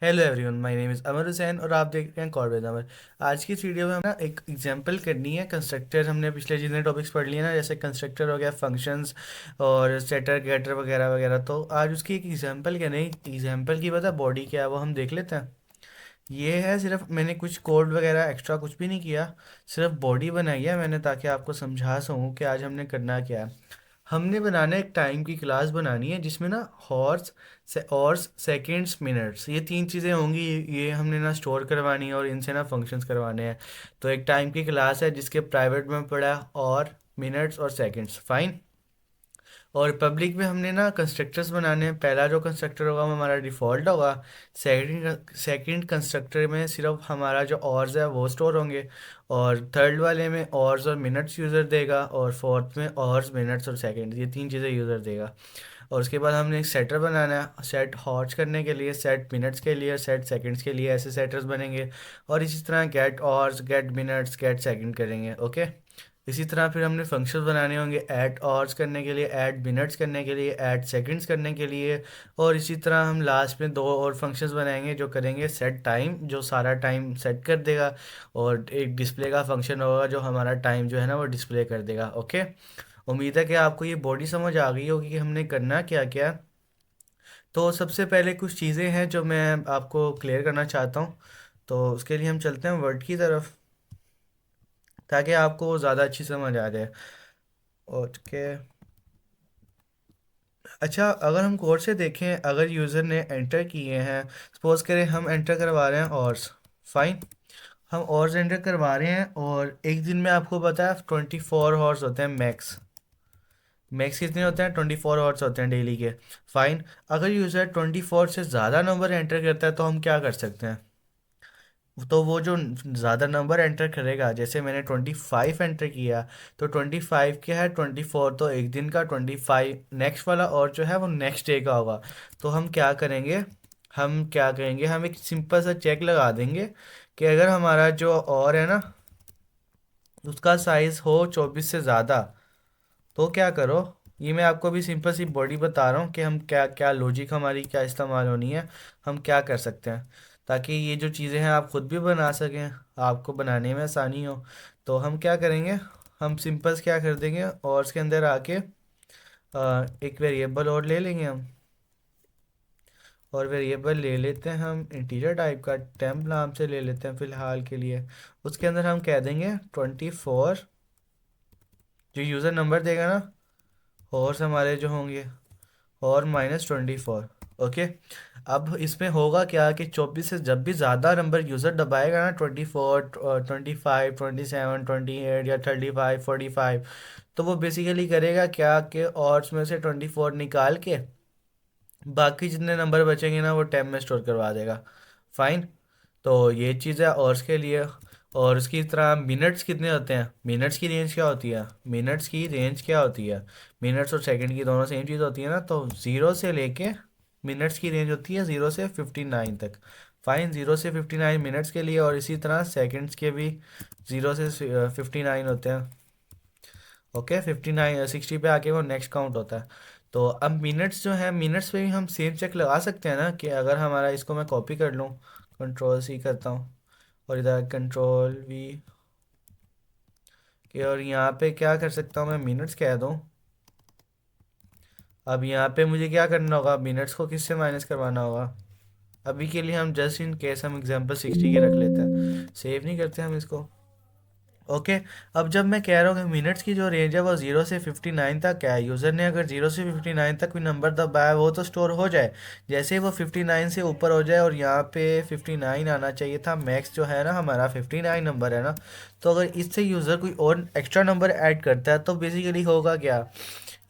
Hello everyone, my name is Amar Hussain और आप देख रहे हैं कॉर्बेट अमर। आज की इस वीडियो में हम ना एक एग्जांपल करनी है। कंस्ट्रक्टर हमने पिछले जितने टॉपिक्स पढ़ लिए ना, जैसे कंस्ट्रक्टर हो गया, फंक्शंस और सेटर गेटर वगैरह वगैरह, तो आज उसकी एक एग्जांपल करनी है। एग्जांपल की पता बॉडी क्या है वो हम देख लेते हैं। ये है, सिर्फ मैंने कुछ कोड वगैरह एक्स्ट्रा कुछ भी नहीं किया, सिर्फ बॉडी बनाई है मैंने ताकि आपको समझा सकूँ कि आज हमने करना क्या है। हमने बनाना है, एक टाइम की क्लास बनानी है जिसमें ना हॉर्स से ऑर्स सेकेंड्स मिनट्स ये तीन चीज़ें होंगी। ये हमने ना स्टोर करवानी है और इनसे ना फंक्शंस करवाने हैं। तो एक टाइम की क्लास है जिसके प्राइवेट में पड़ा है और मिनट्स और सेकेंड्स, फाइन। और पब्लिक में हमने ना कंस्ट्रक्टर्स बनाने हैं। पहला जो कंस्ट्रक्टर होगा वो हमारा डिफ़ॉल्ट होगा। सेकंड कंस्ट्रक्टर में सिर्फ हमारा जो ऑर्स है वो स्टोर होंगे, और थर्ड वाले में ऑर्स और मिनट्स यूज़र देगा, और फोर्थ में ऑर्स मिनट्स और सेकंड ये तीन चीज़ें यूज़र देगा। और उसके बाद हमने एक सेटर बनाना है, सेट हॉट्स करने के लिए, सेट मिनट्स के लिए, सेट सेकंड्स के लिए, ऐसे सेटर्स बनेंगे। और इसी तरह get hours, get minutes, get second करेंगे, ओके। इसी तरह फिर हमने फंक्शंस बनाने होंगे, ऐड आवर्स करने के लिए, ऐड मिनट्स करने के लिए, ऐड सेकंड्स करने के लिए। और इसी तरह हम लास्ट में दो और फंक्शंस बनाएंगे जो करेंगे सेट टाइम, जो सारा टाइम सेट कर देगा। और एक डिस्प्ले का फंक्शन होगा जो हमारा टाइम जो है ना वो डिस्प्ले कर देगा, ओके। उम्मीद है कि आपको ये बॉडी समझ आ गई होगी कि हमने करना क्या क्या। तो सबसे पहले कुछ चीज़ें हैं जो मैं आपको क्लियर करना चाहता हूँ। तो उसके लिए हम चलते हैं वर्ड की तरफ, ताकि आपको ज़्यादा अच्छी समझ आ जाए, ओके। अच्छा, अगर हम कोड से देखें, अगर यूज़र ने एंटर किए हैं, सपोज करें हम एंटर करवा रहे हैं ऑर्स, फाइन। हम ऑर्स एंटर करवा रहे हैं और एक दिन में आपको पता है 24 हॉर्स होते हैं मैक्स। मैक्स कितने होते हैं? 24 हॉर्स होते हैं डेली के, फाइन। अगर यूज़र 24 से ज़्यादा नंबर एंटर करता है तो हम क्या कर सकते हैं? तो वो जो ज़्यादा नंबर एंटर करेगा, जैसे मैंने 25 एंटर किया, तो 25 क्या है, 24 तो एक दिन का, 25 नेक्स्ट वाला, और जो है वो नेक्स्ट डे का होगा। तो हम क्या करेंगे, हम एक सिंपल सा चेक लगा देंगे कि अगर हमारा जो और है ना उसका साइज़ हो 24 से ज़्यादा, तो क्या करो। ये मैं आपको भी सिंपल सी बॉडी बता रहा हूँ कि हम क्या क्या लॉजिक हमारी क्या इस्तेमाल होनी है, हम क्या कर सकते हैं, ताकि ये जो चीज़ें हैं आप ख़ुद भी बना सकें, आपको बनाने में आसानी हो। तो हम क्या करेंगे, हम सिंपल क्या कर देंगे, और इसके अंदर आके एक वेरिएबल और ले लेंगे हम। और वेरिएबल ले लेते हैं हम इंटीजर टाइप का, टेम्प नाम से ले लेते हैं फ़िलहाल के लिए। उसके अंदर हम कह देंगे 24, जो यूज़र नंबर देगा ना, हॉर्स हमारे जो होंगे, और -24, ओके। अब इसमें होगा क्या कि 24 से जब भी ज़्यादा नंबर यूज़र दबाएगा ना, 24, 25, 27, 28 या 35, 45, तो वो बेसिकली करेगा क्या कि और में से 24 निकाल के बाकी जितने नंबर बचेंगे ना वो टेम में स्टोर करवा देगा, फाइन। तो ये चीज़ है और के लिए। और उसकी तरह मिनट्स कितने होते हैं, मिनट्स की रेंज क्या होती है, मिनट्स की रेंज क्या होती है, मिनट्स और सेकंड की दोनों सेम चीज़ होती है ना, तो ज़ीरो से लेके मिनट्स की रेंज होती है 0 से 59 तक, फाइन। 0 से 59 मिनट्स के लिए, और इसी तरह सेकंड्स के भी 0 से 59 होते हैं, ओके। 59 60 पे आके वो नेक्स्ट काउंट होता है। तो अब मिनट्स जो है, मिनट्स पे भी हम सेम चेक लगा सकते हैं ना, कि अगर हमारा, इसको मैं कॉपी कर लूँ, कंट्रोल C करता हूँ, और इधर कंट्रोल V के, और यहाँ पे क्या कर सकता हूँ मैं, मिनट्स कह दूँ। अब यहाँ पे मुझे क्या करना होगा, मिनट्स को किससे माइनस करवाना होगा। अभी के लिए हम जस्ट इन केस हम एग्जांपल 60 की रख लेते हैं, सेव नहीं करते हम इसको, ओके। अब जब मैं कह रहा हूँ कि मिनट्स की जो रेंज है वो 0 से 59 तक है, यूज़र ने अगर 0 से 59 तक कोई नंबर दबाया वो तो स्टोर हो जाए। जैसे ही वो 59 से ऊपर हो जाए, और यहाँ पे 59 आना चाहिए था, मैक्स जो है ना हमारा 59 नंबर है ना, तो अगर इससे यूज़र कोई और एक्स्ट्रा नंबर ऐड करता है तो बेसिकली होगा क्या,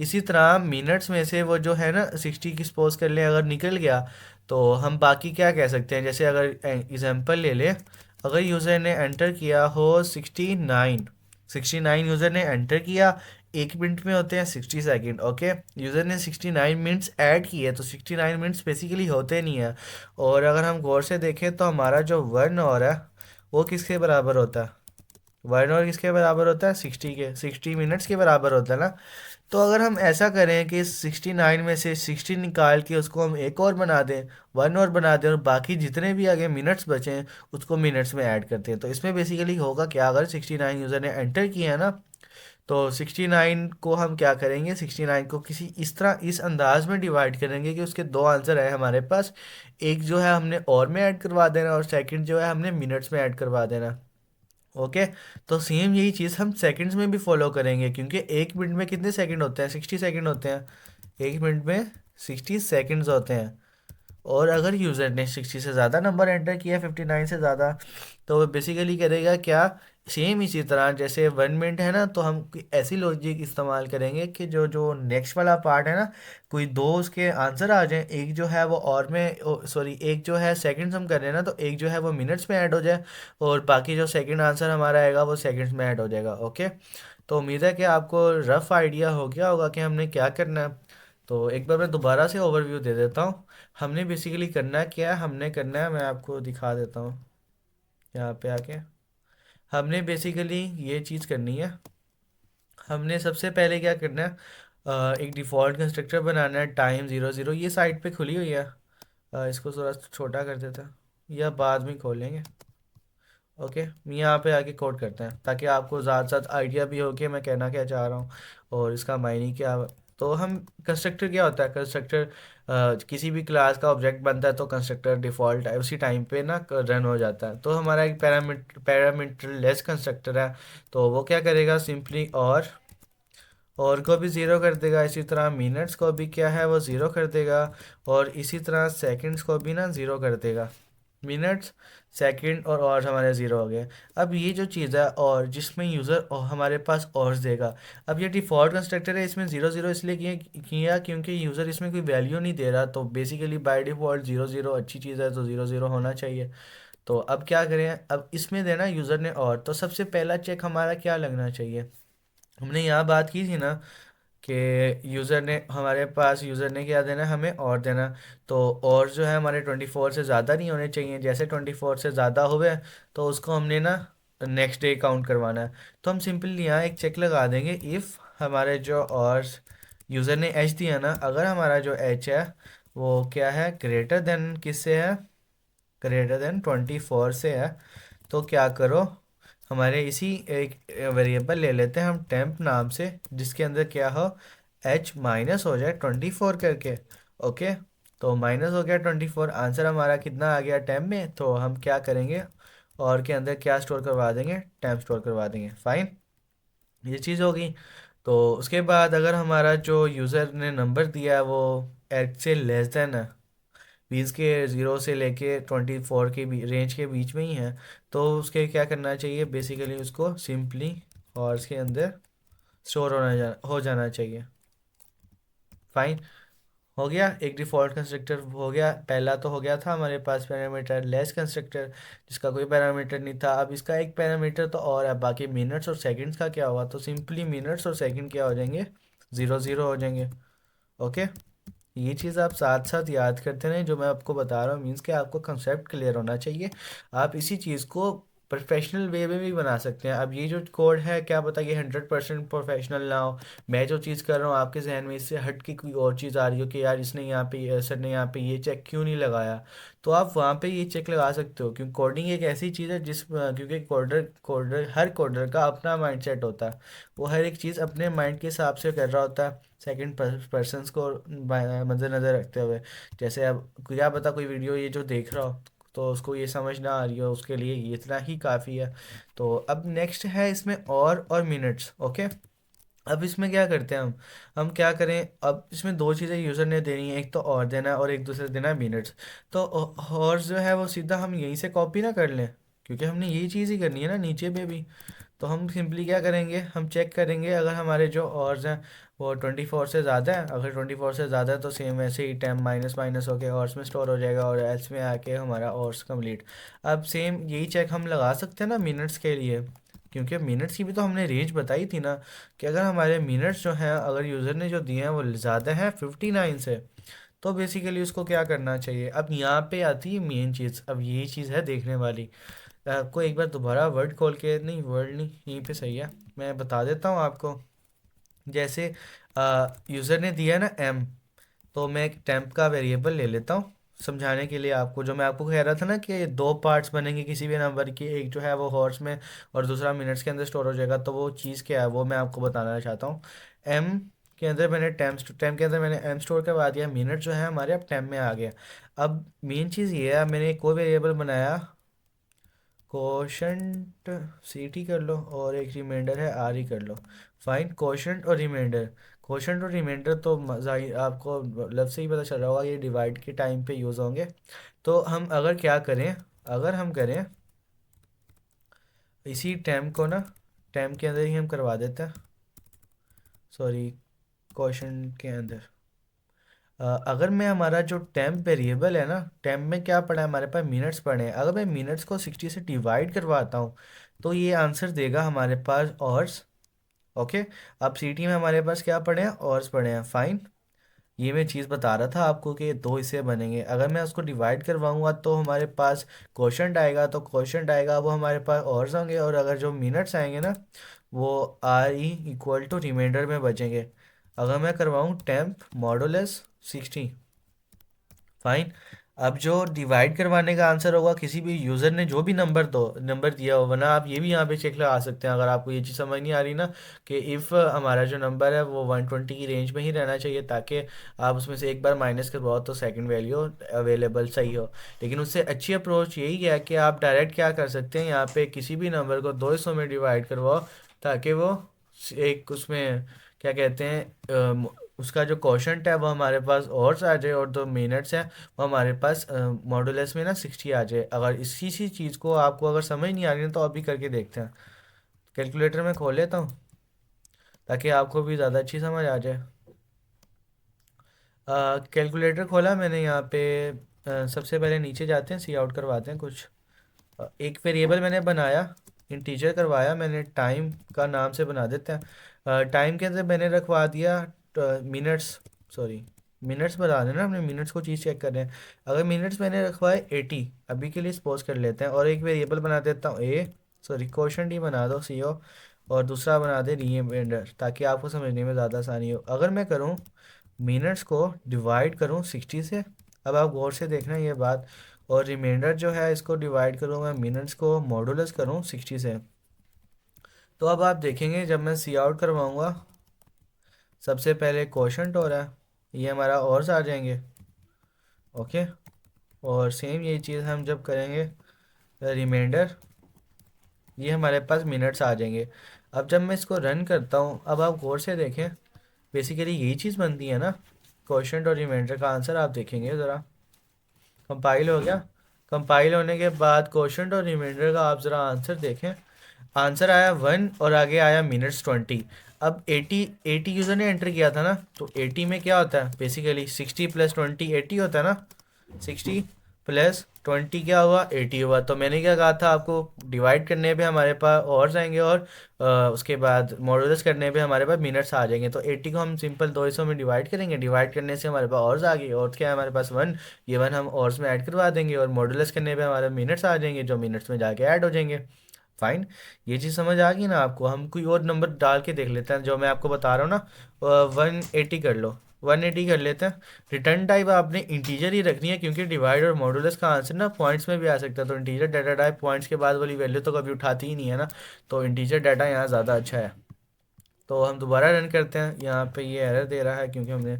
इसी तरह मिनट्स में से वो जो है ना 60 की सपोज कर लें अगर निकल गया, तो हम बाकी क्या कह सकते हैं, जैसे अगर एग्जांपल ले लें, अगर यूज़र ने एंटर किया हो 69 यूज़र ने एंटर किया, 1 मिनट में होते हैं 60 सेकेंड, ओके। यूज़र ने 69 मिनट्स ऐड किए, तो 69 मिनट्स बेसिकली होते नहीं है। और अगर हम गौर से देखें तो हमारा जो 1 और है वो किसके बराबर होता है, वन आवर किसके बराबर होता है, 60 मिनट्स के बराबर होता है ना। तो अगर हम ऐसा करें कि 69 में से 60 निकाल के उसको हम एक और बना दें, वन और बना दें, और बाकी जितने भी आगे मिनट्स बचे हैं उसको मिनट्स में ऐड करते हैं। तो इसमें बेसिकली होगा क्या, अगर 69 यूज़र ने एंटर किया है ना, तो 69 को हम क्या करेंगे, 69 को किसी इस तरह इस अंदाज में डिवाइड करेंगे कि उसके दो आंसर है हमारे पास। एक जो है हमने और में ऐड करवा देना, और सेकंड जो है हमने मिनट्स में ऐड करवा देना। ओके। तो सेम यही चीज़ हम सेकंड्स में भी फॉलो करेंगे, क्योंकि एक मिनट में कितने सेकंड होते हैं, 60 सेकंड होते हैं। एक मिनट में 60 सेकंड्स होते हैं। और अगर यूज़र ने 60 से ज़्यादा नंबर एंटर किया, 59 से ज़्यादा, तो वो बेसिकली करेगा क्या, सेम इसी तरह जैसे 1 मिनट है ना, तो हम कोई ऐसी लॉजिक इस्तेमाल करेंगे कि जो जो नेक्स्ट वाला पार्ट है ना, कोई दो उसके आंसर आ जाए, एक जो है वो और में, सॉरी, एक जो है सेकंड्स हम कर रहे हैं ना, तो एक जो है वो मिनट्स में ऐड हो जाए, और बाकी जो सेकंड आंसर हमारा आएगा वो सेकंड्स में ऐड हो जाएगा। ओके। तो उम्मीद है कि आपको रफ आइडिया हो गया होगा कि हमने क्या करना है। तो एक बार मैं दोबारा से ओवरव्यू दे देता हूँ। हमने बेसिकली करना क्या है, हमने करना है, मैं आपको दिखा देता हूँ यहाँ पे आके। हमने बेसिकली ये चीज़ करनी है। हमने सबसे पहले क्या करना है, एक डिफ़ॉल्ट कंस्ट्रक्टर बनाना है, टाइम 00। ये साइट पे खुली हुई है। इसको थोड़ा छोटा कर देते हैं, या बाद में खोलेंगे। ओके। यहाँ पे आके कोड करते हैं ताकि आपको ज़्यादा साथ आइडिया भी हो कि मैं कहना क्या चाह रहा हूँ और इसका मायने क्या। तो हम कंस्ट्रक्टर क्या होता है, कंस्ट्रक्टर किसी भी क्लास का ऑब्जेक्ट बनता है, तो कंस्ट्रक्टर डिफ़ॉल्ट है उसी टाइम पे ना रन हो जाता है। तो हमारा एक पैरामीटर लेस कंस्ट्रक्टर है। तो वो क्या करेगा, सिंपली और को भी ज़ीरो कर देगा, इसी तरह मिनट्स को भी क्या है वो ज़ीरो कर देगा, और इसी तरह सेकंड्स को भी ना ज़ीरो कर देगा। मिनट्स, सेकंड और हमारे ज़ीरो हो गए। अब ये जो चीज़ है और जिसमें यूज़र और हमारे पास और देगा। अब ये डिफ़ॉल्ट कंस्ट्रक्टर है, इसमें ज़ीरो ज़ीरो इसलिए किया क्योंकि यूज़र इसमें कोई वैल्यू नहीं दे रहा, तो basically by default zero zero अच्छी चीज़ है, तो ज़ीरो ज़ीरो होना चाहिए। तो अब क्या करें, अब इसमें देना यूज़र ने और, तो सबसे पहला चेक हमारा क्या लगना चाहिए, हमने यहाँ बात की थी ना कि यूज़र ने हमारे पास यूज़र ने क्या देना, हमें और देना। तो और जो है हमारे 24 से ज़्यादा नहीं होने चाहिए, जैसे 24 से ज़्यादा हुए तो उसको हमने ना नेक्स्ट डे काउंट करवाना है। तो हम सिंपली यहाँ एक चेक लगा देंगे, इफ़ हमारे जो और यूज़र ने एच दिया ना, अगर हमारा जो एच है वो क्या है, ग्रेटर देन किससे है, ग्रेटर देन 24 से है, तो क्या करो, हमारे इसी एक वेरिएबल ले लेते हैं हम टेम्प नाम से, जिसके अंदर क्या हो, एच माइनस हो जाए 24 करके। ओके। तो माइनस हो गया 24, आंसर हमारा कितना आ गया टेम्प में, तो हम क्या करेंगे, और के अंदर क्या स्टोर करवा देंगे, टेम्प स्टोर करवा देंगे। फाइन, ये चीज़ होगी। तो उसके बाद अगर हमारा जो यूज़र ने नंबर दिया है वो एच से लेस देन है, 20 के 0 से लेके 24 के रेंज के बीच में ही है, तो उसके क्या करना चाहिए, बेसिकली उसको सिंपली और इसके अंदर स्टोर हो जाना चाहिए। फाइन, हो गया। एक डिफ़ॉल्ट कंस्ट्रक्टर हो गया, पहला तो हो गया था हमारे पास पैरामीटर लेस कंस्ट्रक्टर जिसका कोई पैरामीटर नहीं था। अब इसका एक पैरामीटर तो और है, बाकी मिनट्स और सेकंड्स का क्या हुआ, तो सिंपली मिनट्स और सेकंड क्या हो जाएंगे, ज़ीरो ज़ीरो हो जाएंगे। ओके। ये चीज़ आप साथ साथ याद करते रहें, जो मैं आपको बता रहा हूँ, मीन्स कि आपको कंसेप्ट क्लियर होना चाहिए। आप इसी चीज़ को प्रोफेशनल वे में भी बना सकते हैं। अब ये जो कोड है, क्या पता ये 100% प्रोफेशनल ना हो, मैं जो चीज़ कर रहा हूँ आपके जहन में इससे हट के कोई और चीज़ आ रही हो कि यार इसने यहाँ पे सर ने यहाँ पे ये चेक क्यों नहीं लगाया, तो आप वहाँ पे ये चेक लगा सकते हो। क्योंकि कोडिंग एक ऐसी चीज़ है क्योंकि कोडर कोडर हर कोडर का अपना माइंडसेट होता है, वो हर एक चीज़ अपने माइंड के हिसाब से कर रहा होता है, सेकंड पर्सन्स को मद्देनज़र रखते हुए। जैसे अब क्या पता कोई वीडियो ये जो देख रहा हो तो उसको ये समझ ना आ रही हो, उसके लिए ये इतना ही काफ़ी है। तो अब नेक्स्ट है इसमें और मिनट्स। ओके। अब इसमें क्या करते हैं हम क्या करें, अब इसमें दो चीज़ें यूज़र ने देनी है, एक तो और देना है और एक दूसरे देना है मिनट्स। तो और जो है वो सीधा हम यहीं से कॉपी ना कर लें, क्योंकि हमने यही चीज़ ही करनी है ना नीचे पे भी। तो हम सिंपली क्या करेंगे, हम चेक करेंगे अगर हमारे जो ऑर्स हैं वो 24 से ज़्यादा है, अगर 24 से ज़्यादा है तो सेम ऐसे ही टाइम माइनस माइनस होके ऑर्स में स्टोर हो जाएगा, और एल्स में आके हमारा ऑर्स कंप्लीट। अब सेम यही चेक हम लगा सकते हैं ना मिनट्स के लिए, क्योंकि मिनट्स की भी तो हमने रेंज बताई थी ना, कि अगर हमारे मिनट्स जो हैं अगर यूज़र ने जो दिए हैं वो ज़्यादा हैं 59 से, तो बेसिकली उसको क्या करना चाहिए। अब यहाँ पे आती है मेन चीज़, अब यही चीज़ है देखने वाली। आपको एक बार दोबारा वर्ड खोल के, नहीं वर्ड नहीं, यहीं पे सही है, मैं बता देता हूँ आपको। जैसे यूज़र ने दिया ना m, तो मैं एक टेम्प का वेरिएबल ले लेता हूँ समझाने के लिए आपको। जो मैं आपको कह रहा था ना कि दो पार्ट्स बनेंगे किसी भी नंबर की, एक जो है वो हॉर्स में और दूसरा मिनट्स के अंदर स्टोर हो जाएगा, तो वो चीज़ क्या है वो मैं आपको बताना चाहता हूँ। एम के अंदर मैंने टेम के अंदर मैंने एम स्टोर करवा दिया, मिनट जो है हमारे अब टेम में आ गया। अब मेन चीज़ ये है, मैंने एक और वेरिएबल बनाया कोशंट, सी टी कर लो, और एक रिमाइंडर है आर ही कर लो। फाइन, कोशंट और रिमाइंडर, कोशंट और रिमाइंडर तो आपको लफ्ज़ से ही पता चल रहा होगा ये डिवाइड के टाइम पे यूज़ होंगे। तो हम अगर क्या करें, अगर हम करें इसी टैम को ना, टैम के अंदर ही हम करवा देते हैं, सॉरी कोशंट के अंदर। अगर मैं हमारा जो टेम्प वेरिएबल है ना, टेम्प में क्या पड़ा है हमारे पास, मिनट्स पड़े हैं, अगर मैं मिनट्स को 60 से डिवाइड करवाता हूँ तो ये आंसर देगा हमारे पास ऑर्स। ओके, अब सीटी में हमारे पास क्या पड़े हैं, ऑर्स पड़े हैं। फाइन, ये मैं चीज़ बता रहा था आपको कि दो हिस्से बनेंगे, अगर मैं उसको डिवाइड करवाऊंगा तो हमारे पास क्वोशंट आएगा, तो क्वोशंट आएगा वो हमारे पास ऑर्स होंगे, और अगर जो मिनट्स आएंगे ना वो आर ई इक्वल टू रिमाइंडर में बचेंगे। अगर मैं करवाऊँ टेम्प मॉडुलस 60। फाइन, अब जो डिवाइड करवाने का आंसर होगा, किसी भी यूज़र ने जो भी नंबर दिया हो, वरना आप ये भी यहाँ पे चेक लगा सकते हैं अगर आपको ये चीज़ समझ नहीं आ रही ना, कि इफ़ हमारा जो नंबर है वो 120 की रेंज में ही रहना चाहिए, ताकि आप उसमें से एक बार माइनस करवाओ तो सेकंड वैल्यू अवेलेबल सही हो। लेकिन उससे अच्छी अप्रोच यही है कि आप डायरेक्ट क्या कर सकते हैं, यहाँ पे किसी भी नंबर को दो हिस्सों में डिवाइड करवाओ, ताकि वो एक उसमें क्या कहते हैं उसका जो क्वोशंट है वो हमारे पास और आ जाए, और जो मिनट्स हैं वो हमारे पास मॉडुलस में ना 60 आ जाए। अगर इसी सी चीज़ को आपको अगर समझ नहीं आ रही है तो अभी करके देखते हैं। कैलकुलेटर में खोल लेता हूँ ताकि आपको भी ज़्यादा अच्छी समझ आ जाए। कैलकुलेटर खोला मैंने यहाँ पे। सबसे पहले नीचे जाते हैं, सी आउट करवाते हैं कुछ। एक वेरिएबल मैंने बनाया, इंटीजर करवाया मैंने, टाइम का नाम से बना देते हैं। टाइम के अंदर मैंने रखवा दिया मिनट्स, सॉरी मिनट्स बता देना, अपने मिनट्स को चीज़ चेक कर रहे हैं। अगर मिनट्स मैंने रखवाए 80, अभी के लिए सपोज कर लेते हैं, और एक वेरिएबल बना देता हूँ ए, सॉरी क्वोशंट ही बना दो सी ओ, और दूसरा बना दे रिमाइंडर, ताकि आपको समझने में ज़्यादा आसानी हो। अगर मैं करूँ मिनट्स को डिवाइड करूँ 60 से, अब आप गौर से देखना ये बात, और रिमाइंडर जो है इसको डिवाइड करूँ मैं मिनट्स को मॉडुलस करूँ 60 से, तो अब आप देखेंगे जब मैं सी आउट करवाऊँगा, सबसे पहले क्वोशंट हो रहा है, ये हमारा और आ जाएंगे। ओके, और सेम यही चीज़ हम जब करेंगे रिमाइंडर, ये हमारे पास मिनट्स आ जाएंगे। अब जब मैं इसको रन करता हूँ, अब आप गौर से देखें, बेसिकली यही चीज़ बनती है ना, क्वोशंट और रिमाइंडर का आंसर आप देखेंगे ज़रा। कंपाइल हो गया, कंपाइल होने के बाद क्वोशंट और रिमाइंडर का आप ज़रा आंसर देखें। आंसर आया 1 और आगे आया मिनट्स 20। अब 80 यूज़र ने एंटर किया था ना, तो 80 में क्या होता है, बेसिकली 60 प्लस 20 80 होता है ना। 60 प्लस 20 क्या हुआ, 80 हुआ। तो मैंने क्या कहा था आपको, डिवाइड करने पे हमारे पास और जाएंगे, और उसके बाद मॉडुलस करने पे हमारे पास मिनट्स आ जाएंगे। तो 80 को हम सिंपल दो हिस्सों में डिवाइड करेंगे, डिवाइड करने से हमारे पास और आ गई, और क्या है हमारे पास 1, ये 1 हम और में ऐड करवा देंगे, और मॉडुलस करने पे हमारे मिनट्स आ जाएंगे, जो मिनट्स में जाके ऐड हो जाएंगे। फाइन, ये चीज़ समझ आ गई ना आपको। हम कोई और नंबर डाल के देख लेते हैं, जो मैं आपको बता रहा हूँ ना, 180 कर लो, 180 कर लेते हैं। रिटर्न टाइप आपने इंटीजर ही रखनी है, क्योंकि डिवाइड और मॉडुलस का आंसर ना पॉइंट्स में भी आ सकता है, तो इंटीजर डाटा टाइप पॉइंट्स के बाद वाली वैल्यू तो कभी उठाती ही नहीं है ना, तो इंटीजर डाटा यहाँ ज़्यादा अच्छा है। तो हम दोबारा रन करते हैं, यहाँ पे ये एरर दे रहा है क्योंकि हमने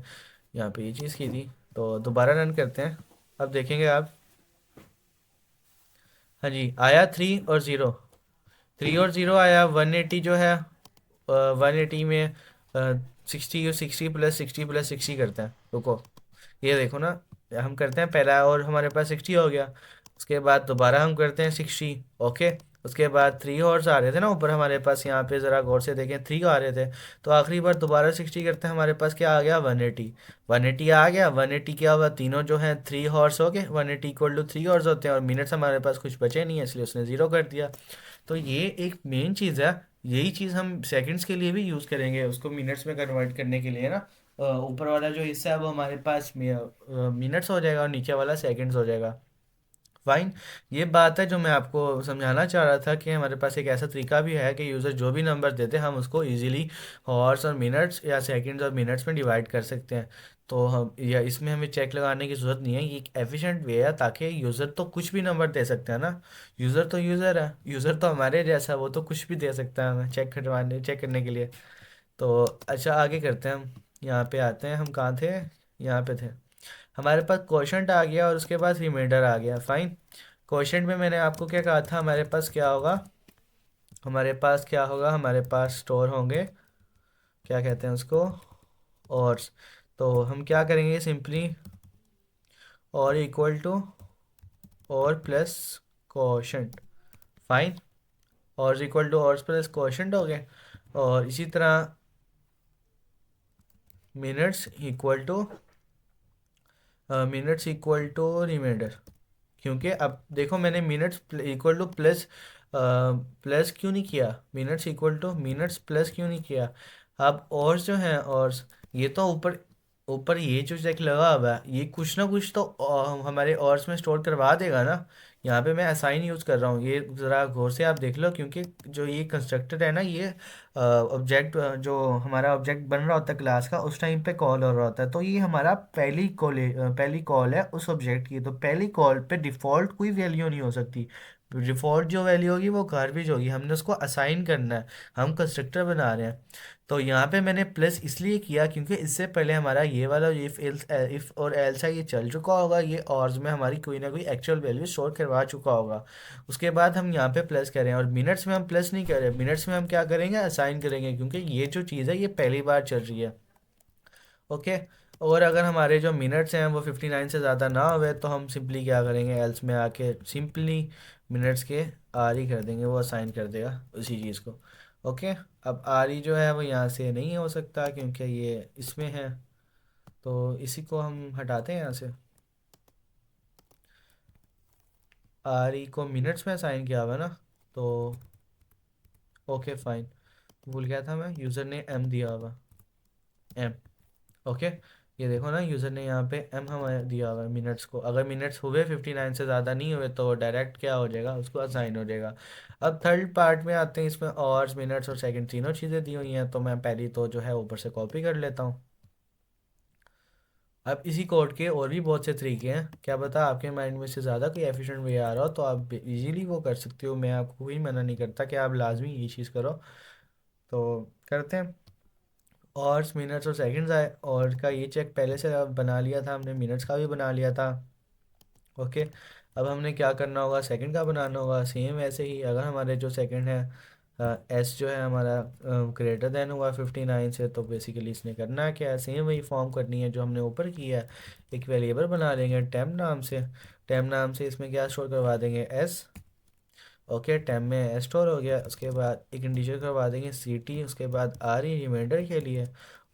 यहाँ पे ये चीज़ की थी, तो दोबारा रन करते हैं। अब देखेंगे आप, हाँ जी आया 3 और 0, 3 और 0 आया। 180 जो है, 180 में 60 और 60 प्लस 60 प्लस 60 करते हैं, रुको ये देखो ना, हम करते हैं पहला और हमारे पास 60 हो गया, उसके बाद दोबारा हम करते हैं 60। ओके, उसके बाद 3 और आ रहे थे ना ऊपर हमारे पास, यहाँ पे ज़रा गौर से देखें 3 आ रहे थे, तो आखिरी बार दोबारा 60 करते हैं, हमारे पास क्या आ गया 180। 180 आ गया, 180 क्या हुआ, तीनों जो हैं 3 हॉर्स हो गए, 180 इक्वल टू 3 हॉर्स होते हैं, और मिनट्स हमारे पास कुछ बचे नहीं है, इसलिए उसने 0 कर दिया। तो ये एक मेन चीज़ है, यही चीज़ हम सेकंड्स के लिए भी यूज़ करेंगे, उसको मिनट्स में कन्वर्ट करने के लिए ना। ऊपर वाला जो हिस्सा है वो हमारे पास मिनट्स हो जाएगा, और नीचे वाला सेकंड्स हो जाएगा। फाइन। ये बात है जो मैं आपको समझाना चाह रहा था कि हमारे पास एक ऐसा तरीका भी है कि यूज़र जो भी नंबर देते हैं हम उसको इजीली हॉर्स और मिनट्स या सेकंड्स और मिनट्स में डिवाइड कर सकते हैं। तो हम या इसमें हमें चेक लगाने की ज़रूरत नहीं है, ये एक एफिशिएंट वे है, ताकि यूज़र तो कुछ भी नंबर दे सकते हैं ना। यूज़र तो यूज़र है, यूज़र तो हमारे जैसा है, वो तो कुछ भी दे सकता है हमें चेक करने के लिए। तो अच्छा, आगे करते हैं हम। यहाँ पे आते हैं, हम कहाँ थे? यहाँ पे थे। हमारे पास क्वोशंट आ गया और उसके बाद रिमाइंडर आ गया। फाइन। क्वोशंट में मैंने आपको क्या कहा था, हमारे पास क्या होगा? हमारे पास क्या होगा? हमारे पास स्टोर होंगे, क्या कहते हैं उसको, और तो हम क्या करेंगे सिंपली, और इक्वल टू और प्लस क्वोशंट। फाइन। और इक्वल टू और प्लस क्वोशंट हो गए। और इसी तरह मिनट्स इक्वल टू रिमाइंडर। क्योंकि अब देखो, मैंने minutes equal two plus plus क्यों नहीं किया, minutes equal to minutes plus क्यों नहीं किया? अब और जो है, और ये तो ऊपर ऊपर ये जो चेक लगा हुआ है, ये कुछ ना कुछ तो हमारे ऑर्स में स्टोर करवा देगा ना। यहाँ पे मैं असाइन यूज़ कर रहा हूँ, ये ज़रा गौर से आप देख लो, क्योंकि जो ये कंस्ट्रक्टर है ना, ये ऑब्जेक्ट जो हमारा ऑब्जेक्ट बन रहा होता है क्लास का, उस टाइम पे कॉल हो रहा होता है। तो ये हमारा पहली कॉल है उस ऑब्जेक्ट की। तो पहली कॉल पे डिफ़ॉल्ट कोई वैल्यू नहीं हो सकती। डिफ़ॉल्ट जो वैल्यू होगी वो गार्बेज होगी, हमने उसको असाइन करना है। हम कंस्ट्रक्टर बना रहे हैं। तो यहाँ पे मैंने प्लस इसलिए किया क्योंकि इससे पहले हमारा ये वाला इफ़ और एल्सा ये चल चुका होगा, ये और में हमारी कोई ना कोई एक्चुअल वैल्यू स्टोर करवा चुका होगा। उसके बाद हम यहाँ पे प्लस करें, और मिनट्स में हम प्लस नहीं करें, मिनट्स में हम क्या करेंगे, असाइन करेंगे, क्योंकि ये जो चीज़ है ये पहली बार चल रही है। ओके। और अगर हमारे जो मिनट्स हैं वो 59 से ज़्यादा ना हुए, तो हम सिंपली क्या करेंगे, एल्स में आके सिंपली मिनट्स के आर ही कर देंगे, वो असाइन कर देगा उसी चीज़ को। ओके। अब आर ही जो है वो यहाँ से नहीं हो सकता क्योंकि ये इसमें है, तो इसी को हम हटाते हैं यहाँ से। आर ई को मिनट्स में असाइन किया हुआ है ना, तो ओके फाइन। भूल गया था मैं, यूज़र ने एम दिया हुआ, एम। ओके। ये देखो ना, यूज़र ने यहाँ पे एम हमें दिया हुआ है मिनट्स को, अगर मिनट्स हुए 59 से ज़्यादा नहीं हुए तो डायरेक्ट क्या हो जाएगा, उसको असाइन हो जाएगा। अब थर्ड पार्ट में आते हैं, इसमें आवर्स मिनट्स और सेकंड तीनों चीज़ें दी हुई हैं, तो मैं पहली तो जो है ऊपर से कॉपी कर लेता हूँ। अब इसी कोड के और भी बहुत से तरीके हैं, क्या पता आपके माइंड में से ज़्यादा कोई एफिशिएंट वे आ रहा हो, तो आप इजीली वो कर सकते हो, मैं आपको कोई मना नहीं करता कि आप लाजमी ये चीज़ करो। तो करते हैं। और मिनट्स और सेकंड्स आए, और का ये चेक पहले से अब बना लिया था हमने, मिनट्स का भी बना लिया था। ओके। अब हमने क्या करना होगा, सेकंड का बनाना होगा। सेम ऐसे ही, अगर हमारे जो सेकंड है एस जो है हमारा ग्रेटर देन हुआ 59 से, तो बेसिकली इसने करना है क्या है, सेम वही फॉर्म करनी है जो हमने ऊपर किया है। एक वेरिएबल बना लेंगे टेम्प नाम से। टेम्प नाम से इसमें क्या स्टोर करवा देंगे, एस। ओके, टेम्प में एस स्टोर हो गया। उसके बाद एक इंटीजर करवा देंगे सी टी, उसके बाद आर ई रिमाइंडर के लिए।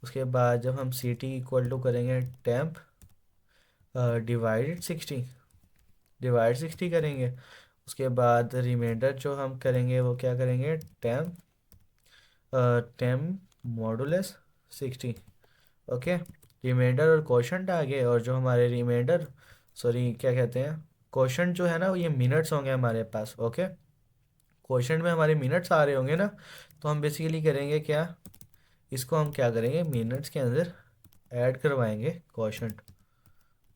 उसके बाद जब हम सी टी इक्वल टू करेंगे टेम्प डिवाइडेड 60, डिवाइड 60 करेंगे। उसके बाद रिमाइंडर जो हम करेंगे वो क्या करेंगे, टेम्प मॉडुलस 60। ओके। रिमाइंडर और क्वोशंट आ गए, और जो हमारे रिमाइंडर, सॉरी क्या कहते हैं, क्वोशंट जो है ना, वो ये मिनट्स होंगे हमारे पास। ओके। क्वोशंट में हमारे मिनट्स आ रहे होंगे ना, तो हम बेसिकली करेंगे क्या, इसको हम क्या करेंगे, मिनट्स के अंदर ऐड करवाएंगे क्वोशंट।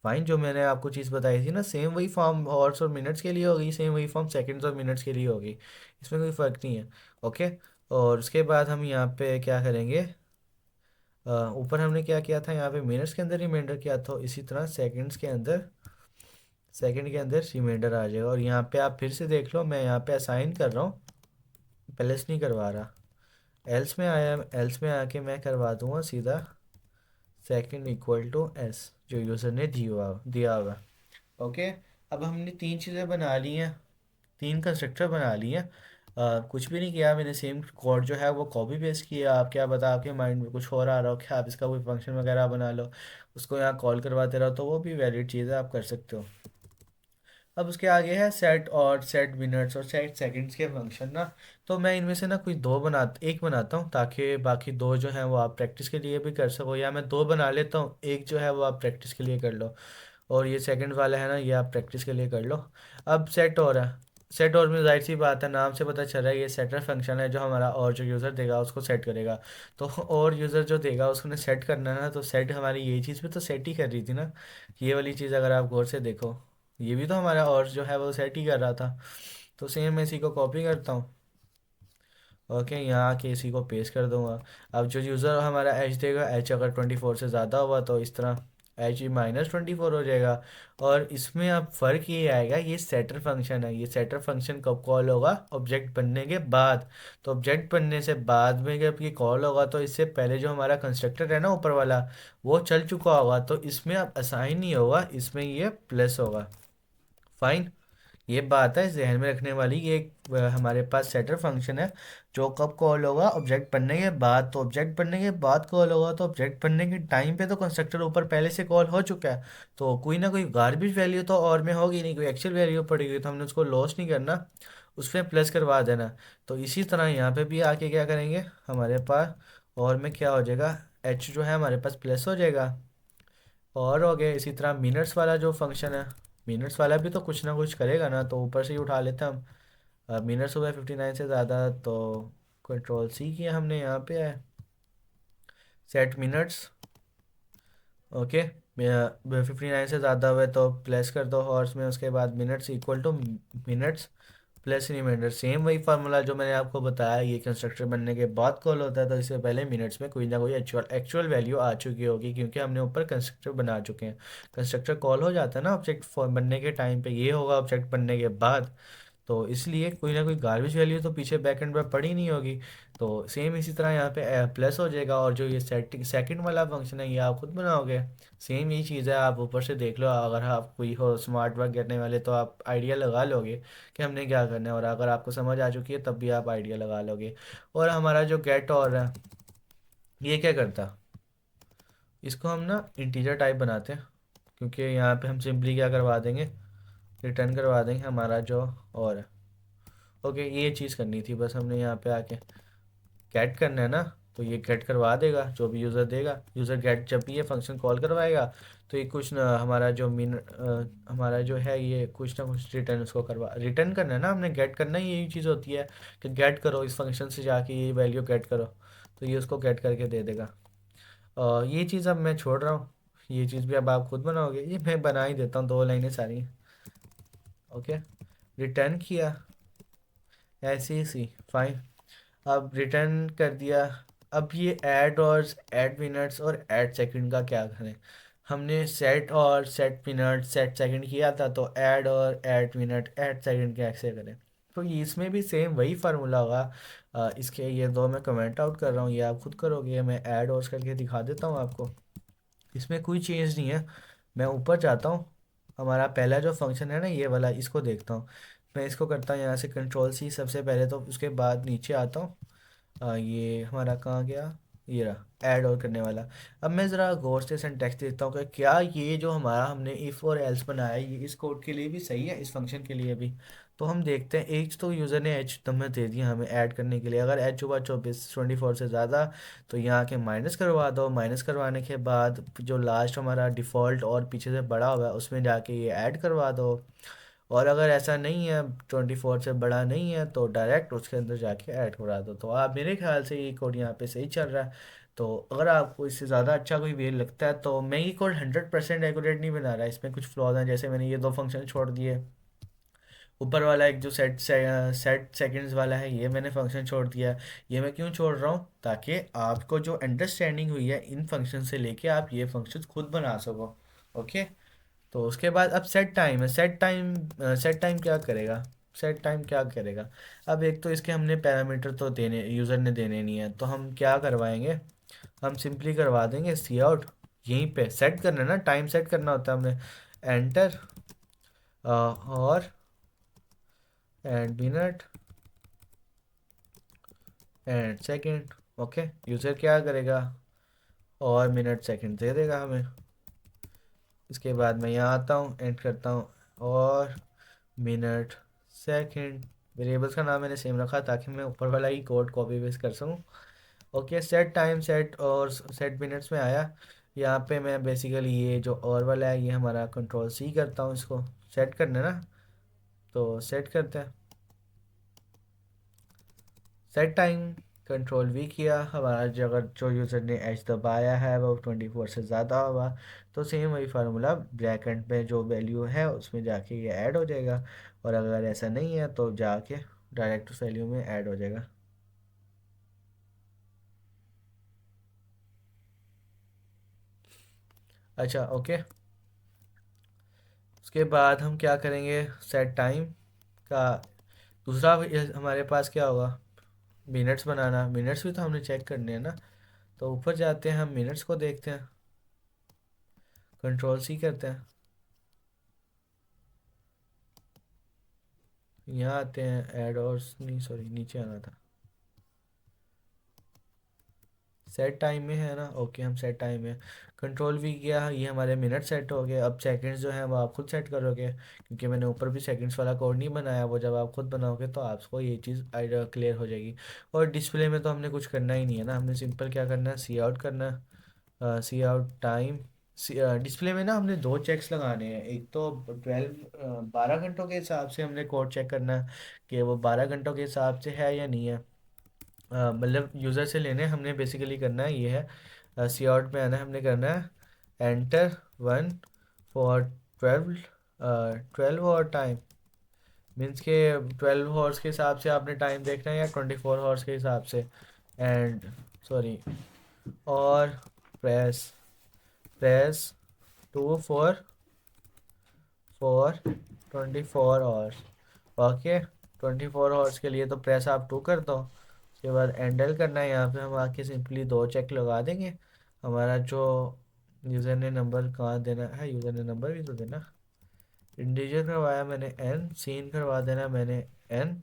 फाइन। जो मैंने आपको चीज़ बताई थी ना, सेम वही फॉर्म हॉर्स और मिनट्स के लिए होगी, सेम वही फॉर्म सेकंड्स और मिनट्स के लिए होगी, इसमें कोई फ़र्क नहीं है। ओके। और उसके बाद हम यहाँ पे क्या करेंगे, ऊपर हमने क्या किया था, यहाँ पे मिनट्स के अंदर रिमाइंडर किया था, इसी तरह सेकंड के अंदर रिमाइंडर आ जाएगा। और यहाँ पे आप फिर से देख लो, मैं यहाँ पे असाइन कर रहा हूँ, प्लस नहीं करवा रहा। एल्स में आया, एल्स में आके मैं करवा दूंगा सीधा सेकंड इक्वल टू एस, जो यूज़र ने दिया हुआ। ओके। अब हमने तीन चीज़ें बना ली हैं, तीन कंस्ट्रक्टर बना लिए हैं। कुछ भी नहीं किया मैंने, सेम कोड जो है वो कॉपी पेस्ट किया। आप क्या बता, आपके माइंड में कुछ और आ रहा हो क्या, आप इसका कोई फंक्शन वगैरह बना लो, उसको यहाँ कॉल करवाते रहो, तो वो भी वैलिड चीज़ है, आप कर सकते हो। अब उसके आगे है सेट, और सेट मिनट्स और सेट सेकंड्स के फंक्शन ना। तो मैं इनमें से ना कोई एक बनाता हूँ, ताकि बाकी दो जो हैं वो आप प्रैक्टिस के लिए भी कर सको, या मैं दो बना लेता हूँ, एक जो है वो आप प्रैक्टिस के लिए कर लो। और ये सेकंड वाला है ना, ये आप प्रैक्टिस के लिए कर लो। अब सेट हो रहा है। सेट और में जाहिर सी बात है, नाम से पता चल रहा है ये सेटर फंक्शन है जो हमारा और जो यूज़र देगा उसको सेट करेगा। तो और यूज़र जो देगा उसको सेट करना है ना, तो सेट हमारी ये चीज़ भी तो सेट ही कर रही थी ना। ये वाली चीज़ अगर आप गौर से देखो, ये भी तो हमारा और जो है वो सेट ही कर रहा था। तो सेम मैं इसी को कॉपी करता हूँ। ओके, यहाँ आके इसी को पेस्ट कर दूंगा। अब जो यूज़र हमारा एच देगा, एच अगर 24 से ज़्यादा हुआ तो इस तरह एच -24 हो जाएगा। और इसमें अब फ़र्क ये आएगा, ये सेटर फंक्शन है, ये सेटर फंक्शन कब कॉल होगा, ऑब्जेक्ट बनने के बाद। तो ऑब्जेक्ट बनने से बाद में जब ये कॉल होगा तो इससे पहले जो हमारा कंस्ट्रक्टर है ना ऊपर वाला, वो चल चुका होगा, तो इसमें अब असाइन नहीं होगा, इसमें ये प्लस होगा। फाइन। ये बात है जहन में रखने वाली। ये एक हमारे पास सेटर फंक्शन है जो कब कॉल होगा, ऑब्जेक्ट बनने के बाद। तो ऑब्जेक्ट बनने के बाद कॉल होगा, तो ऑब्जेक्ट बनने के टाइम पे तो कंस्ट्रक्टर ऊपर पहले से कॉल हो चुका है। तो कोई ना कोई गार्बेज वैल्यू तो और में होगी नहीं, कोई एक्चुअल वैल्यू पड़ेगी, तो हमने उसको लॉस नहीं करना, उसमें प्लस करवा देना। तो इसी तरह यहाँ पे भी आके क्या करेंगे, हमारे पास और में क्या हो जाएगा, एच जो है हमारे पास प्लस हो जाएगा। और हो गया इसी तरह मिनट्स वाला जो फंक्शन है, मिनट्स वाला भी तो कुछ ना कुछ करेगा ना, तो ऊपर से ही उठा लेते हैं हम। मिनट्स हुआ 59 से ज़्यादा, तो कंट्रोल सी किया हमने, यहाँ पे है सेट मिनट्स। ओके, 59 से ज़्यादा हुए तो प्लस कर दो हॉर्स में, उसके बाद minutes equal to minutes plus remainder. Same वही फार्मूला जो मैंने आपको बताया, ये कंस्ट्रक्टर बनने के बाद कॉल होता है, तो इससे पहले मिनट्स में कोई ना कोई एक्चुअल एक्चुअल वैल्यू आ चुकी होगी, क्योंकि हमने ऊपर कंस्ट्रक्टर बना चुके हैं। कंस्ट्रक्टर कॉल हो जाता है ना ऑब्जेक्ट बनने के टाइम पे, ये होगा ऑब्जेक्ट बनने के बाद। तो इसलिए कोई ना कोई गार्बेज वैल्यू तो पीछे बैक एंड पर पड़ी नहीं होगी। तो सेम इसी तरह यहाँ पे प्लस हो जाएगा, और जो ये सेटिंग सेकंड वाला फंक्शन है ये आप खुद बनाओगे। सेम यही चीज़ है, आप ऊपर से देख लो, अगर आप कोई हो स्मार्ट वर्क करने वाले तो आप आइडिया लगा लोगे कि हमने क्या करना है, और अगर आपको समझ आ चुकी है तब भी आप आइडिया लगा लोगे। और हमारा जो गेट और है, ये क्या करता, इसको हम ना इंटीजर टाइप बनाते हैं, क्योंकि यहाँ पे हम सिंपली क्या करवा देंगे, रिटर्न करवा देंगे हमारा जो और है। ओके, ये चीज़ करनी थी बस हमने यहाँ पे आके, गेट करना है ना, तो ये गेट करवा देगा जो भी यूज़र देगा। यूज़र गेट जब भी ये फंक्शन कॉल करवाएगा, तो ये कुछ ना हमारा जो हमारा जो है ये कुछ ना कुछ रिटर्न उसको करवा, रिटर्न करना है ना, हमने गेट करना ही यही चीज़ होती है कि गेट करो इस फंक्शन से जाके ये वैल्यू गेट करो, तो ये उसको गेट करके दे देगा। ये चीज़ अब मैं छोड़ रहा हूँ, ये चीज़ भी अब आप खुद बनाओगे, ये मैं बना ही देता हूँ, 2 लाइनें सारी। ओके, रिटर्न किया ऐसे ही सी, फाइन। अब रिटर्न कर दिया। अब ये ऐड और ऐड मिनट्स और ऐड सेकंड का क्या करें, हमने सेट और सेट मिनट सेट सेकंड किया था, तो ऐड और ऐड मिनट ऐड सेकंड कैसे करें। तो ये इसमें भी सेम वही फार्मूला होगा। इसके ये दो मैं कमेंट आउट कर रहा हूँ, ये आप खुद करोगे, मैं ऐड और करके दिखा देता हूँ आपको। इसमें कोई चेंज नहीं है। मैं ऊपर जाता हूँ, हमारा पहला जो फंक्शन है ना ये वाला, इसको देखता हूँ। मैं इसको करता हूँ यहाँ से कंट्रोल सी सबसे पहले, तो उसके बाद नीचे आता हूँ। ये हमारा कहाँ गया, ये रहा ऐड और करने वाला। अब मैं ज़रा गौर से सिंटैक्स देखता हूँ कि क्या ये जो हमारा हमने इफ़ और एल्स बनाया है ये इस कोड के लिए भी सही है, इस फंक्शन के लिए भी। तो हम देखते हैं, एज तो यूज़र ने एच हमें दे दिया हमें ऐड करने के लिए, अगर एच हुआ 24 से ज़्यादा, तो यहाँ के माइनस करवा दो। माइनस करवाने के बाद जो लास्ट हमारा डिफ़ॉल्ट और पीछे से बड़ा हुआ है उसमें जाके ये ऐड करवा दो। और अगर ऐसा नहीं है, 24 से बड़ा नहीं है, तो डायरेक्ट उसके अंदर जाके ऐड करा दो। तो आप मेरे ख्याल से ये कोड यहाँ पे सही चल रहा है। तो अगर आपको इससे ज़्यादा अच्छा कोई वे लगता है, तो मैं ये कोड 100% एक्यूरेट नहीं बना रहा, इसमें कुछ फ्लॉज हैं, जैसे मैंने ये दो फंक्शन छोड़ दिए। ऊपर वाला एक जो सेट सेकंड्स वाला है, ये मैंने फंक्शन छोड़ दिया है। ये मैं क्यों छोड़ रहा हूँ, ताकि आपको जो अंडरस्टैंडिंग हुई है इन फंक्शन से लेके आप ये फंक्शन खुद बना सको। ओके। तो उसके बाद अब सेट टाइम है। सेट टाइम क्या करेगा, सेट टाइम क्या करेगा। अब एक तो इसके हमने पैरामीटर तो देने यूज़र ने देने नहीं है, तो हम क्या करवाएंगे, हम सिंपली करवा देंगे सी आउट। यहीं पे सेट करना है ना, टाइम सेट करना होता है हमने, एंटर और and minute and second. Okay, user क्या करेगा, और मिनट सेकंड दे देगा हमें। इसके बाद मैं यहाँ आता हूँ, एंड करता हूँ, और मिनट सेकंड। वेरिएबल्स का नाम मैंने सेम रखा ताकि मैं ऊपर वाला ही कोड कॉपी पेस्ट कर सकूँ। ओके, सेट टाइम सेट और सेट मिनट्स में आया। यहाँ पे मैं बेसिकली ये जो और वाला है ये हमारा कंट्रोल सी करता हूँ, इसको सेट करना है ना, तो सेट करते हैं सेट टाइम। कंट्रोल वी किया, हमारा जो अगर जो यूज़र ने एच दबाया है वो 24 से ज़्यादा होगा तो सेम वही फार्मूला ब्रैकेट में जो वैल्यू है उसमें जाके ये ऐड हो जाएगा, और अगर ऐसा नहीं है तो जाके डायरेक्ट वैल्यू में ऐड हो जाएगा। अच्छा ओके। उसके बाद हम क्या करेंगे, सेट टाइम का दूसरा हमारे पास क्या होगा, मिनट्स बनाना। मिनट्स भी तो हमने चेक करने हैं ना, तो ऊपर जाते हैं हम मिनट्स को देखते हैं, कंट्रोल सी करते हैं, यहाँ आते हैं ऐड और नहीं सॉरी नीचे आना था, सेट टाइम में है ना, ओके हम सेट टाइम में कंट्रोल भी किया, ये हमारे मिनट सेट हो गए। अब सेकंड्स जो है वो आप खुद सेट करोगे, क्योंकि मैंने ऊपर भी सेकंड्स वाला कोड नहीं बनाया, वो जब आप खुद बनाओगे तो आपको ये चीज़ आइडिया क्लियर हो जाएगी। और डिस्प्ले में तो हमने कुछ करना ही नहीं है ना, हमने सिंपल क्या करना है, सी आउट करना है, सी आउट टाइम। डिस्प्ले में ना हमने दो चेक्स लगाने हैं, एक तो 12 घंटों के हिसाब से हमने कोड चेक करना है कि वो 12 घंटों के हिसाब से है या नहीं है। मतलब यूज़र से लेने हमने बेसिकली करना है ये है, सी आउट में आना है, हमने करना है एंटर 1 फॉर 12 और टाइम, मीन्स के 12 हॉर्स के हिसाब से आपने टाइम देखना है या 24 हॉर्स के हिसाब से। एंड सॉरी, और press press 2 for 24 hours, okay. 24 hours के लिए तो प्रेस आप 2 कर दो, उसके बाद एंडल करना है, यहाँ पे हम आके सिंपली दो चेक लगा देंगे। हमारा जो यूज़र ने नंबर कहाँ देना है, यूज़र ने नंबर भी तो देना, इंटीजर करवाया मैंने एन, सीन करवा देना मैंने एन।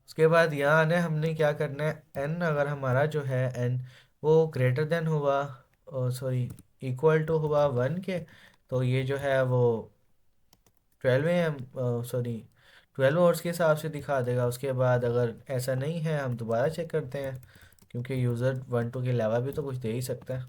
उसके बाद यहाँ आने हमने क्या करना है, एन अगर हमारा जो है एन वो ग्रेटर देन हुआ, सॉरी इक्वल टू हुआ 1 के, तो ये जो है वो 12 AM सॉरी 12 आवर्स के हिसाब से दिखा देगा। उसके बाद अगर ऐसा नहीं है हम दोबारा चेक करते हैं, क्योंकि यूज़र 1 2 के अलावा भी तो कुछ दे ही सकता है।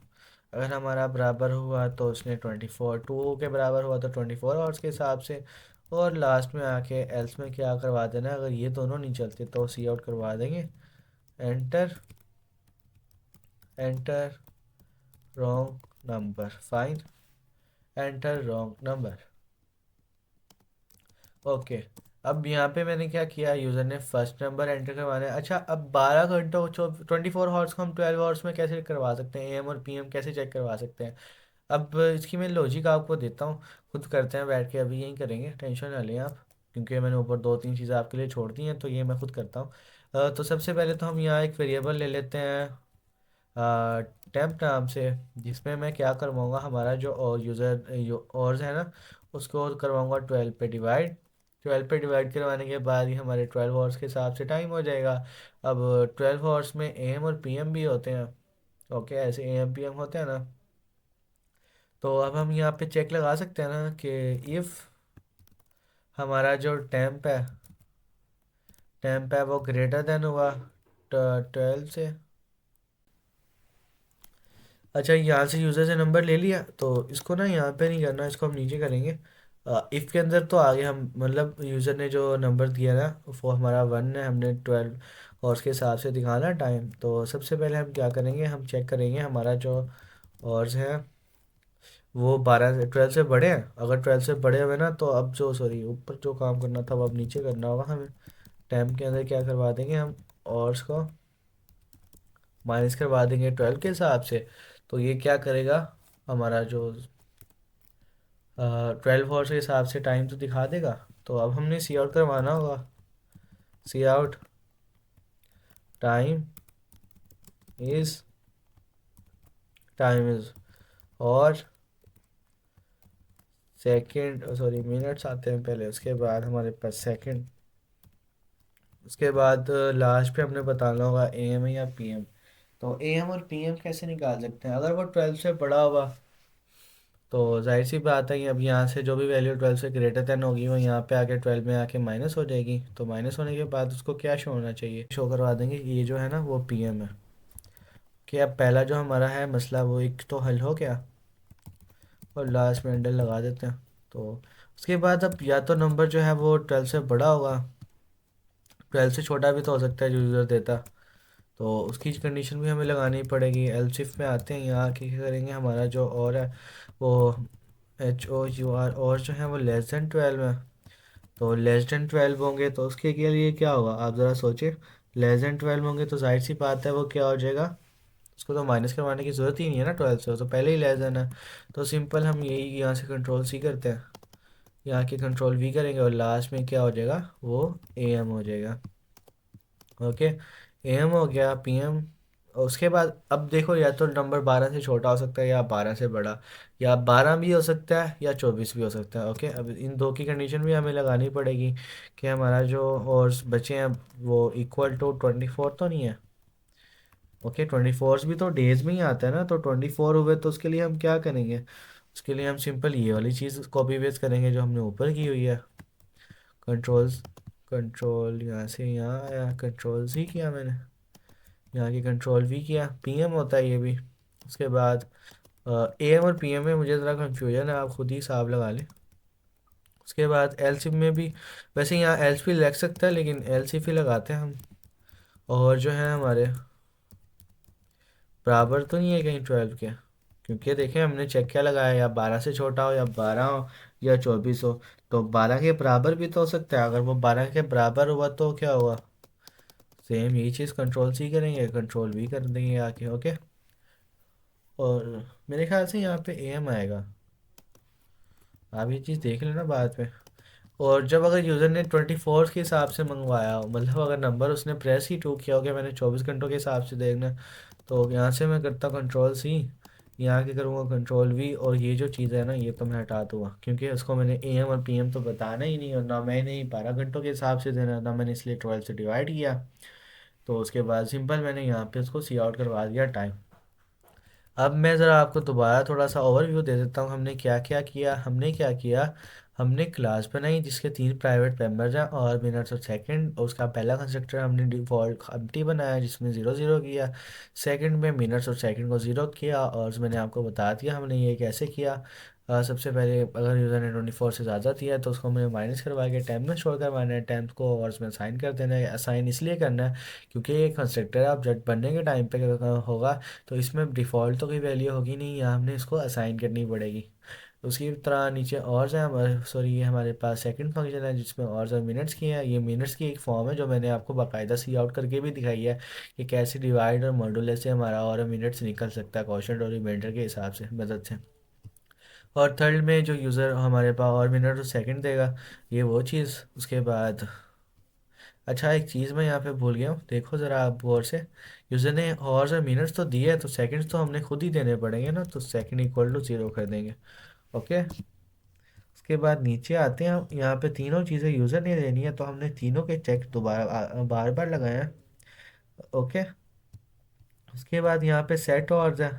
अगर हमारा बराबर हुआ तो उसने 24 2 के बराबर हुआ तो 24 आवर्स के हिसाब से। और लास्ट में आके एल्स में क्या करवा देना, अगर ये दोनों नहीं चलते तो सी आउट करवा देंगे, enter enter wrong number, fine, enter wrong number, okay. अब यहाँ पे मैंने क्या किया, यूज़र ने फर्स्ट नंबर एंटर करवाना है। अच्छा, अब 12 घंटों 24 आवर्स को हम 12 आवर्स में कैसे करवा सकते हैं, एम और पीएम कैसे चेक करवा सकते हैं। अब इसकी मैं लॉजिक आपको देता हूँ, खुद करते हैं बैठ के, अभी यही करेंगे, टेंशन ना लें आप, क्योंकि मैंने ऊपर 2 3 चीज़ें आपके लिए छोड़ दी हैं तो ये मैं खुद करता हूँ। तो सबसे पहले तो हम यहाँ एक वेरिएबल ले लेते हैं टेम्प नाम से, जिसमें मैं क्या करवाऊँगा, हमारा जो और यूज़र और है ना उसको करवाऊँगा 12 पे डिवाइड करवाने के बाद ही हमारे 12 आवर्स के हिसाब से टाइम हो जाएगा। अब 12 आवर्स में एम और पीएम भी होते हैं, ओके, ऐसे एम पीएम होते हैं ना, तो अब हम यहाँ पे चेक लगा सकते हैं ना कि इफ़ हमारा जो टेम्प है वो ग्रेटर देन हुआ 12 से। अच्छा, यहाँ से यूज़र से नंबर ले लिया तो इसको ना यहाँ पे नहीं करना, इसको हम नीचे करेंगे। इफ़ के अंदर तो आगे हम मतलब यूज़र ने जो नंबर दिया ना वो हमारा 1 है, हमने 12 और उसके हिसाब से दिखाना टाइम। तो सबसे पहले हम क्या करेंगे, हम चेक करेंगे हमारा जो और है वो 12 से बड़े हैं। अगर 12 से बड़े हुए ना तो अब जो सॉरी ऊपर जो काम करना था वो अब नीचे करना होगा हमें। टाइम के अंदर क्या करवा देंगे हम, और को माइनस करवा देंगे 12 के हिसाब से। तो ये क्या करेगा, हमारा जो 12 आवर्स के हिसाब से टाइम तो दिखा देगा। तो अब हमने सी आउट करवाना होगा, cout time is time is, और सेकंड सॉरी मिनट्स आते हैं पहले, उसके बाद हमारे पास सेकंड, उसके बाद लास्ट पे हमने बताना होगा एम या पीएम। तो एम और पीएम कैसे निकाल सकते हैं, अगर वो 12 से बड़ा हुआ तो जाहिर सी बात है कि अब यहाँ से जो भी वैल्यू 12 से ग्रेटर देन होगी वो यहाँ पे आके 12 में आके माइनस हो जाएगी। तो माइनस होने के बाद उसको क्या शो होना चाहिए, शो करवा देंगे कि ये जो है ना वो पीएम है, कि अब पहला जो हमारा है मसला वो एक तो हल हो गया, और लास्ट में अंडर लगा देते हैं। तो उसके बाद अब या तो नंबर जो है वो 12 से बड़ा होगा, 12 से छोटा भी तो हो सकता है जो यूज़र देता, तो उसकी कंडीशन भी हमें लगानी पड़ेगी। एलसिफ में आते हैं, यहाँ आके क्या करेंगे, हमारा जो और है वो HOUR, और जो है वो <12 है। तो <12 होंगे तो उसके के लिए क्या होगा, आप ज़रा सोचिए। <12 होंगे तो जाहिर सी बात है वो क्या हो जाएगा, उसको तो माइनस करवाने की ज़रूरत ही नहीं है ना, 12 से, वो तो पहले ही लेस देन है। तो सिंपल हम यही यहाँ से कंट्रोल C करते हैं, यहाँ के कंट्रोल V करेंगे, और लास्ट में क्या हो जाएगा, वो AM हो जाएगा। ओके, AM हो गया, PM। और उसके बाद अब देखो, या तो नंबर 12 से छोटा हो सकता है या 12 से बड़ा, या 12 भी हो सकता है या 24 भी हो सकता है। ओके, अब इन दो की कंडीशन भी हमें लगानी पड़ेगी कि हमारा जो और बचे हैं वो इक्वल टू 24 तो नहीं है। ओके, 24 भी तो डेज में ही आता है ना, तो 24 हुए तो उसके लिए हम क्या करेंगे, उसके लिए हम सिंपल ये वाली चीज़ कॉपी पेस्ट करेंगे जो हमने ऊपर की हुई है। कंट्रोल्स, कंट्रोल यहाँ से यहाँ आया, कंट्रोल C किया मैंने, यहाँ की कंट्रोल V किया, PM होता है ये भी। उसके बाद AM और PM में मुझे ज़रा कंफ्यूजन है, आप खुद ही हिसाब लगा लें। उसके बाद LCIF में भी, वैसे यहाँ एल्स भी लग सकता है लेकिन LCIF ही लगाते हैं हम। और जो है हमारे बराबर तो नहीं है कहीं 12 के, क्योंकि देखें हमने चेक क्या लगाया, या 12 से छोटा हो, या 12 हो, या 24 हो। तो 12 के बराबर भी तो हो सकता है, अगर वो 12 के बराबर हुआ तो क्या हुआ, सेम यही चीज़ कंट्रोल C करेंगे, कंट्रोल V कर देंगे आके। ओके, और मेरे ख्याल से यहाँ पे AM आएगा, आप ये चीज़ देख लेना बाद में। और जब अगर यूज़र ने 24 के हिसाब से मंगवाया हो, मतलब अगर नंबर उसने प्रेस ही टू किया हो कि मैंने 24 घंटों के हिसाब से देखना है, तो यहाँ से मैं करता कंट्रोल C, यहाँ के करूँगा कंट्रोल V, और ये जो चीज़ है ना ये तो मैं हटा दूँगा, क्योंकि उसको मैंने AM और PM तो बताना ही नहीं, और ना मैंने 12 घंटों के हिसाब से देना, ना मैंने इसलिए 12 से डिवाइड किया। तो उसके बाद सिंपल मैंने यहाँ पे उसको सी आउट करवा दिया टाइम। अब मैं ज़रा आपको दोबारा थोड़ा सा ओवरव्यू दे देता हूँ, हमने क्या क्या किया। हमने क्लास बनाई जिसके 3 प्राइवेट मेंबर्स हैं, और मिनट्स और सेकंड। उसका पहला कंस्ट्रक्टर हमने डिफ़ॉल्ट एम्प्टी बनाया जिसमें 0 0 किया। सेकंड में मिनट्स और सेकंड को 0 किया, और मैंने आपको बता दिया हमने ये कैसे किया। सबसे पहले अगर यूज़र ने 24 से ज़्यादा दिया है तो उसको हमें माइनस करवा के टाइम में स्टोर करवाना है, टाइम को और उसमें असाइन कर देना है। असाइन इसलिए करना है क्योंकि ये कंस्ट्रक्टर आप जब बनने के टाइम पे होगा, तो इसमें डिफ़ॉल्ट तो कोई वैल्यू होगी नहीं, यहाँ हमने इसको असाइन करनी पड़ेगी। उसी तरह नीचे और है हमारे, सॉरी, ये हमारे पास सेकंड फंक्शन है जिसमें और मिनट्स की है। ये मिनट्स की एक फॉर्म है जो मैंने आपको बाकायदा सी आउट करके भी दिखाई है कि कैसे डिवाइड और मॉड्यूलस से हमारा और मिनट्स निकल सकता है क्वोशंट और रिमाइंडर के हिसाब से मदद से। और थर्ड में जो यूज़र हमारे पास और मिनट और सेकंड देगा, ये वो चीज़। उसके बाद अच्छा, एक चीज़ मैं यहाँ पे भूल गया हूँ, देखो ज़रा आप गौर से। यूज़र ने हॉर्स और मिनट्स तो दिए है, तो सेकंड्स तो हमने खुद ही देने पड़ेंगे ना, तो सेकंड इक्वल टू 0 कर देंगे। ओके, उसके बाद नीचे आते हैं हम, यहाँ पे तीनों चीज़ें यूज़र ने देनी है, तो हमने तीनों के चेक दोबारा बार बार लगाए हैं। ओके, उसके बाद यहाँ पे सेट हॉर्स है।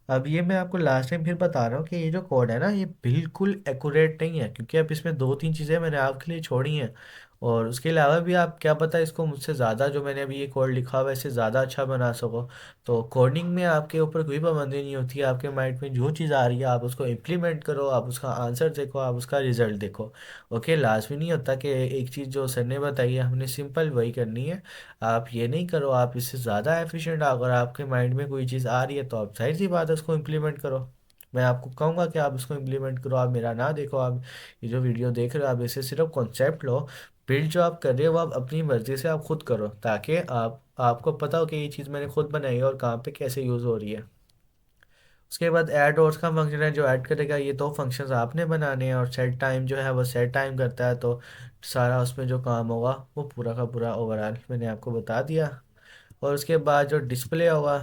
अब ये मैं आपको लास्ट टाइम फिर बता रहा हूँ कि ये जो कोड है ना ये बिल्कुल एक्यूरेट नहीं है, क्योंकि अब इसमें 2 3 चीज़ें मैंने आपके लिए छोड़ी हैं, और उसके अलावा भी आप क्या पता इसको मुझसे ज़्यादा, जो मैंने अभी ये कोड लिखा हुआ है इससे ज़्यादा अच्छा बना सको। तो कोडिंग में आपके ऊपर कोई पाबंदी नहीं होती है, आपके माइंड में जो चीज़ आ रही है आप उसको इम्प्लीमेंट करो, आप उसका आंसर देखो, आप उसका रिजल्ट देखो। ओके, लाजमी नहीं होता कि एक चीज़ जो सर ने बताई है हमने सिंपल वही करनी है। आप ये नहीं करो, आप इससे ज़्यादा एफिशिएंट, अगर आपके माइंड में कोई चीज़ आ रही है तो आप जाहिर सी बात है उसको इम्प्लीमेंट करो। मैं आपको कहूँगा कि आप उसको इम्प्लीमेंट करो, आप मेरा ना देखो। आप ये जो वीडियो देख रहे हो आप इसे सिर्फ कॉन्सेप्ट लो, बिल्ड जो आप कर रहे हो आप अपनी मर्ज़ी से आप खुद करो, ताकि आपको पता हो कि ये चीज़ मैंने खुद बनाई है और कहाँ पे कैसे यूज़ हो रही है। उसके बाद ऐड और का फंक्शन है जो ऐड करेगा, ये दो फंक्शंस आपने बनाने हैं, और सेट टाइम जो है वो सेट टाइम करता है, तो सारा उसमें जो काम होगा वो पूरा का पूरा ओवरऑल मैंने आपको बता दिया। और उसके बाद जो डिस्प्ले होगा,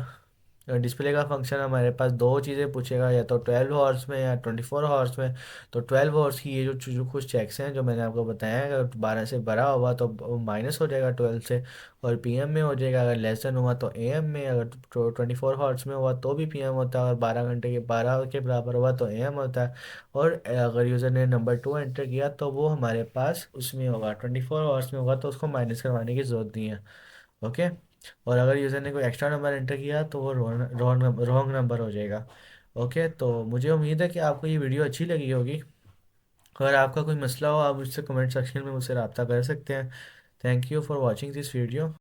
डिस्प्ले का फंक्शन हमारे पास दो चीज़ें पूछेगा, या तो 12 हॉर्स में या 24 हॉर्स में। तो 12 हॉर्स की ये जो कुछ चेक्स हैं जो मैंने आपको बताया है, अगर 12 से बड़ा हुआ तो वो माइनस हो जाएगा 12 से, और PM में हो जाएगा। अगर लेस देन हुआ तो AM में, अगर 24 हॉर्स में हुआ तो भी PM होता है, और 12 घंटे के 12 के बराबर हुआ तो AM होता है। और अगर यूज़र ने नंबर 2 एंटर किया तो वो हमारे पास उसमें होगा, 24 हॉर्स में होगा तो उसको माइनस करवाने की ज़रूरत नहीं है। ओके, और अगर यूज़र ने कोई एक्स्ट्रा नंबर एंटर किया तो वो रॉन्ग नंबर हो जाएगा। ओके, तो मुझे उम्मीद है कि आपको ये वीडियो अच्छी लगी होगी। अगर आपका कोई मसला हो आप मुझसे कमेंट सेक्शन में मुझसे रब्ता कर सकते हैं। Thank you for watching this video.